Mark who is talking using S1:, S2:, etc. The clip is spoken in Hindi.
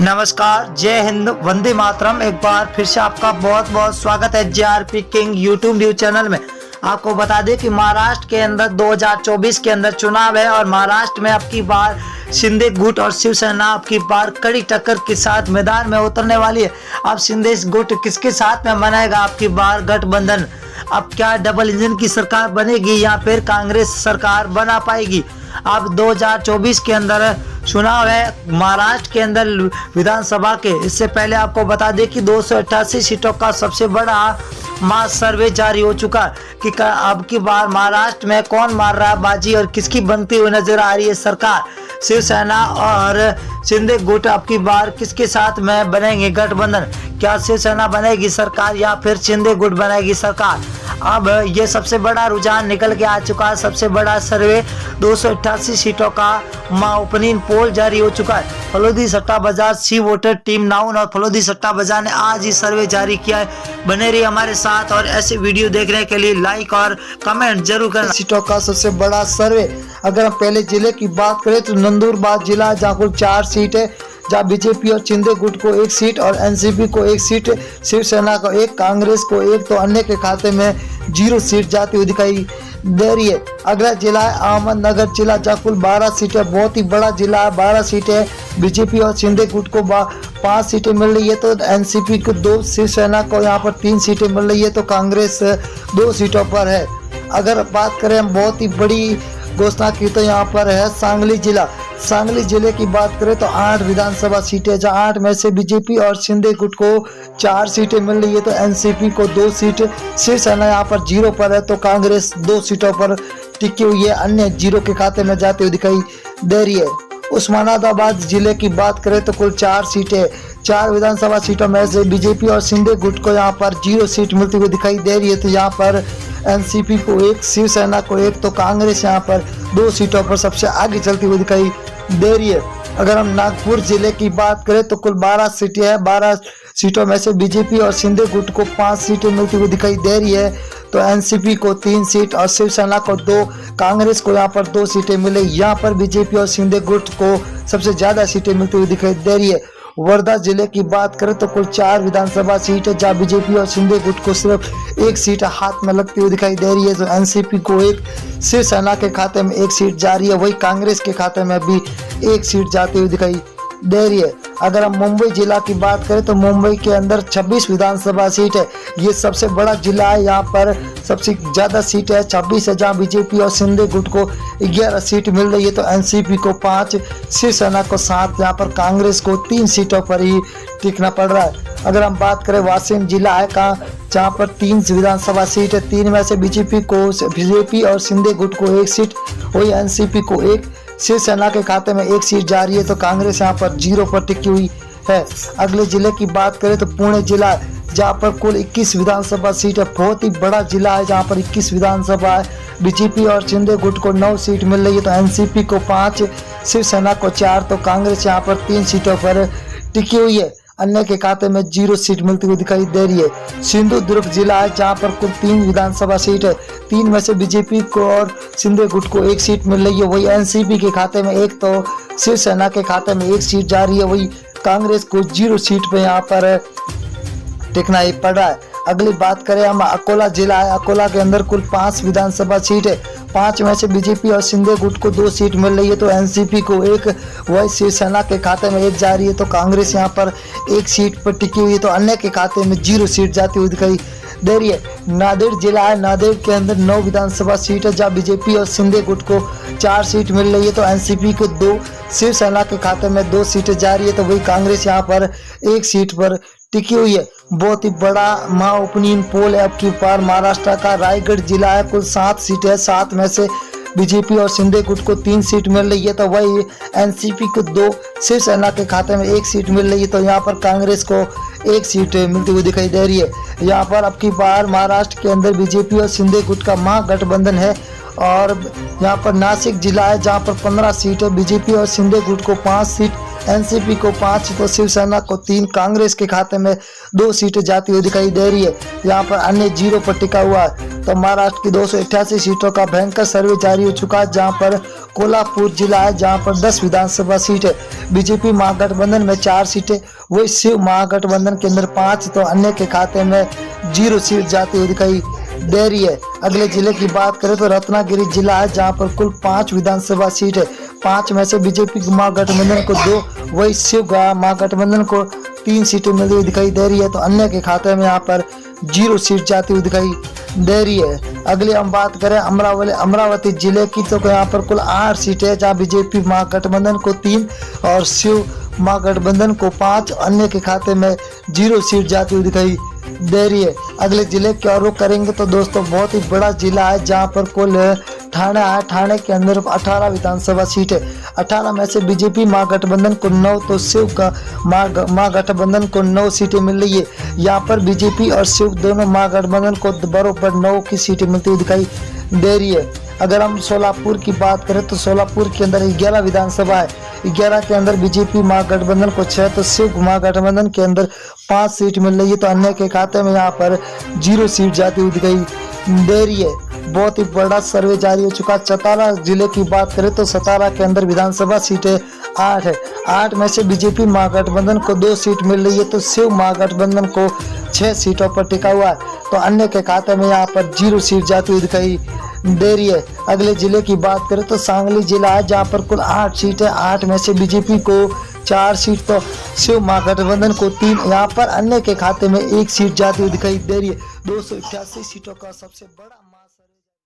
S1: नमस्कार, जय हिंद, वंदे मातरम। एक बार फिर से आपका बहुत बहुत स्वागत है GRP king YouTube news channel में। आपको बता दें कि महाराष्ट्र के अंदर 2024 के अंदर चुनाव है और महाराष्ट्र में अब की बार शिंदे गुट और शिवसेना अब की बार कड़ी टक्कर के साथ मैदान में उतरने वाली है। अब शिंदे गुट किसके साथ में बनाएगा अब की बार गठबंधन? अब क्या डबल इंजन की सरकार बनेगी या फिर कांग्रेस सरकार बना पाएगी? अब 2024 के अंदर चुनाव है महाराष्ट्र के अंदर विधानसभा के। इससे पहले आपको बता दें कि 288 सीटों का सबसे बड़ा मास सर्वे जारी हो चुका कि अब की बार महाराष्ट्र में कौन मार रहा है बाजी और किसकी बनती हुई नजर आ रही है सरकार। शिवसेना और शिंदे गुट अब की बार किसके साथ में बनेंगे गठबंधन? क्या शिवसेना बनेगी सरकार या फिर शिंदे गुट बनेगी सरकार? अब ये सबसे बड़ा रुझान निकल के आ चुका है। सबसे बड़ा सर्वे 288 सीटों का ओपनिंग पोल जारी हो चुका है। फलोदी सट्टा बाजार सी वोटर टीम नाउन और फलोदी सट्टा बाजार ने आज ही सर्वे जारी किया है। बने रहिए हमारे साथ और ऐसे वीडियो देखने के लिए लाइक और कमेंट जरूर करना। सीटों का सबसे बड़ा सर्वे, अगर हम पहले जिले की बात करें तो नंदुरबार जिला जहाँ कुल 4 सीट है, जहाँ बीजेपी और शिंदे गुट को 1 सीट और एनसीपी को 1 सीट, शिवसेना को 1, कांग्रेस को 1, तो अन्य के खाते में 0 सीट जाती हुई दिखाई दे रही है। अगला जिला है अहमदनगर जिला जहाँ कुल 12 सीटें, बहुत ही बड़ा जिला है, 12 सीटें। बीजेपी और शिंदे गुट को 5 सीटें मिल रही है तो एनसीपी को 2, शिवसेना को यहाँ पर 3 सीटें मिल रही है तो कांग्रेस 2 सीटों पर है। अगर बात करें हम बहुत ही बड़ी घोषणा की तो यहाँ पर है सांगली जिला। सांगली जिले की बात करें तो 8 विधानसभा सीटें, जहाँ 8 में से बीजेपी और शिंदे गुट को 4 सीटें मिल रही है तो एनसीपी को 2 सीट, शिवसेना यहाँ पर 0 पर है तो कांग्रेस 2 सीटों पर टिकी हुई है, अन्य 0 के खाते में जाते हुए दिखाई दे रही है। उस्मानाबाद जिले की बात करें तो कुल 4 सीटें, 4 विधानसभा सीटों में से बीजेपी और शिंदे गुट को यहाँ पर 0 सीट मिलती हुई दिखाई दे रही है तो यहाँ पर एनसीपी को 1, शिवसेना को 1, तो कांग्रेस यहाँ पर 2 सीटों पर सबसे आगे चलती हुई दिखाई दे रही है। अगर हम नागपुर जिले की बात करें तो कुल 12 सीटें हैं, 12 सीटों में से बीजेपी और शिंदे गुट को 5 सीटें मिलती हुई दिखाई दे रही है तो एनसीपी को 3 सीट और शिवसेना को 2, कांग्रेस को यहाँ पर 2 सीटें मिले। यहाँ पर बीजेपी और शिंदे गुट को सबसे ज्यादा सीटें मिलती हुई दिखाई दे रही है। वर्धा जिले की बात करें तो कुल 4 विधानसभा सीट है, जहाँ बीजेपी और शिंदे गुट को सिर्फ 1 सीट हाथ में लगती हुई दिखाई दे रही है तो एनसीपी को 1, शिवसेना के खाते में 1 सीट जा रही है, वही कांग्रेस के खाते में भी 1 सीट जाती हुई दिखाई दे रही है। अगर हम मुंबई जिला की बात करें तो मुंबई के अंदर 26 विधानसभा सीट है, ये सबसे बड़ा जिला है, यहाँ पर सबसे ज्यादा सीट है 26 है, जहाँ बीजेपी और शिंदे गुट को 11 सीट मिल रही है तो एनसीपी को 5, शिवसेना को 7, यहाँ पर कांग्रेस को 3 सीटों पर ही टिकना पड़ रहा है। अगर हम बात करें वाशिम जिला है जहाँ पर 3 विधानसभा सीट है, 3 में से बीजेपी और शिंदे गुट को 1 सीट, वही एनसीपी को 1, शिवसेना के खाते में 1 सीट जा रही है तो कांग्रेस यहाँ पर 0 पर टिकी हुई है। अगले जिले की बात करें तो पुणे जिला है, जहाँ पर कुल 21 विधानसभा सीट है, बहुत ही बड़ा जिला है, जहाँ पर 21 विधानसभा है। बीजेपी और शिंदे गुट को 9 सीट मिल रही है तो एनसीपी को 5, शिवसेना को 4, तो कांग्रेस यहाँ पर 3 सीटों पर टिकी हुई है, अन्य के खाते में 0 सीट मिलती हुई दिखाई दे रही है। सिंधुदुर्ग जिला है, जहाँ पर कुल 3 विधानसभा सीट है, 3 में से बीजेपी को और शिंदे गुट को 1 सीट मिल रही है, वही एनसीपी के खाते में 1, तो शिवसेना के खाते में 1 सीट जा रही है, वही कांग्रेस को 0 सीट पे यहाँ पर टिकना ही पड़ रहा है। अगली बात करें हम अकोला जिला है, अकोला के अंदर कुल 5 विधानसभा सीट है, 5 में से बीजेपी और शिंदे गुट को 2 सीट मिल रही है तो एनसीपी को 1, वही शिवसेना के खाते में 1 जा रही है तो कांग्रेस यहाँ पर 1 सीट पर टिकी हुई है तो अन्य के खाते में 0 सीट जाती हुई दिखाई दे रही है। नांदेड़ जिला है, नांदेड़ के अंदर 9 विधानसभा सीट है, जहाँ बीजेपी और शिंदे गुट को 4 सीट मिल रही है तो एनसीपी को 2, शिवसेना के खाते में 2 सीटें जा रही है तो वही कांग्रेस यहाँ पर 1 सीट पर टिकी हुई है। बहुत ही बड़ा ओपनिंग पोल है अब की बार महाराष्ट्र का। रायगढ़ जिला है, कुल 7 सीटें है, 7 में से बीजेपी और शिंदे गुट को 3 सीट मिल रही है तो वही एनसीपी को 2, शिवसेना के खाते में 1 सीट मिल रही है तो यहाँ पर कांग्रेस को 1 सीट मिलती हुई दिखाई दे रही है। यहाँ पर अब की बार महाराष्ट्र के अंदर बीजेपी और शिंदे गुट का महागठबंधन है और यहाँ पर नासिक जिला है, जहाँ पर 15 सीट है, बीजेपी और शिंदे गुट को 5 सीट, एनसीपी को 5 तो शिवसेना को 3, कांग्रेस के खाते में 2 सीटें जाती हुई दिखाई दे रही है। यहाँ पर अन्य 0 पर टिका हुआ है। तो महाराष्ट्र की 288 सीटों का भयंकर सर्वे जारी हो चुका है, जहाँ पर कोल्हापुर जिला है जहाँ पर 10 विधानसभा सीट है। बीजेपी महागठबंधन में 4 सीटें, वही शिव महागठबंधन के अंदर 5 तो अन्य के खाते में 0 सीट जाती हुई दिखाई दे रही है। अगले जिले की बात करें तो रत्नागिरी जिला है जहां पर कुल 5 विधानसभा सीट है। 5 में से बीजेपी महागठबंधन को 2, वही शिव महागठबंधन को 3 सीटें मिलती हुई दिखाई दे रही है। तो अन्य के खाते में यहाँ पर 0 सीट जाती हुई दिखाई दे रही है। अगली हम बात करें अमरावती जिले की, तो यहाँ पर कुल 8 सीटें है, जहाँ बीजेपी महागठबंधन को 3 और शिव महागठबंधन को 5, अन्य के खाते में 0 सीट जाती हुई दिखाई दे रही है। अगले जिले की ओर रुख करेंगे तो दोस्तों बहुत ही बड़ा जिला है जहाँ पर कुल ठाणे है। ठाणे के अंदर 18 विधानसभा सीट है। 18 में से बीजेपी महागठबंधन को 9 तो शिव का महागठबंधन को 9 सीटें मिल रही है। यहाँ पर बीजेपी और शिव दोनों महागठबंधन को बराबर 9 की सीटें मिलती हुई दिखाई दे रही है। अगर हम सोलापुर की बात करें तो सोलापुर के अंदर 11 विधानसभा है। 11 के अंदर बीजेपी महागठबंधन को 6 तो शिव महागठबंधन के अंदर 5 सीट मिल रही है। तो अन्य के खाते में यहाँ पर 0 सीट जाती हुई दिखाई दे रही है। बहुत ही बड़ा सर्वे जारी हो चुका। सतारा जिले की बात करें तो सतारा के अंदर विधानसभा सीटें 8 है। 8 में से बीजेपी महागठबंधन को 2 सीट मिल रही है, तो शिव महागठबंधन को 6 सीटों पर टिका हुआ है। तो अन्य के खाते में यहाँ पर 0 सीट जाती हुई दिखाई दे रही है। अगले जिले की बात करें तो सांगली जिला है जहाँ पर कुल 8 सीट है। 8 में से बीजेपी को 4 सीट तो शिव महागठबंधन को 3, यहाँ पर अन्य के खाते में 1 सीट जाती हुई दिखाई दे रही है। 288 सीटों का सबसे बड़ा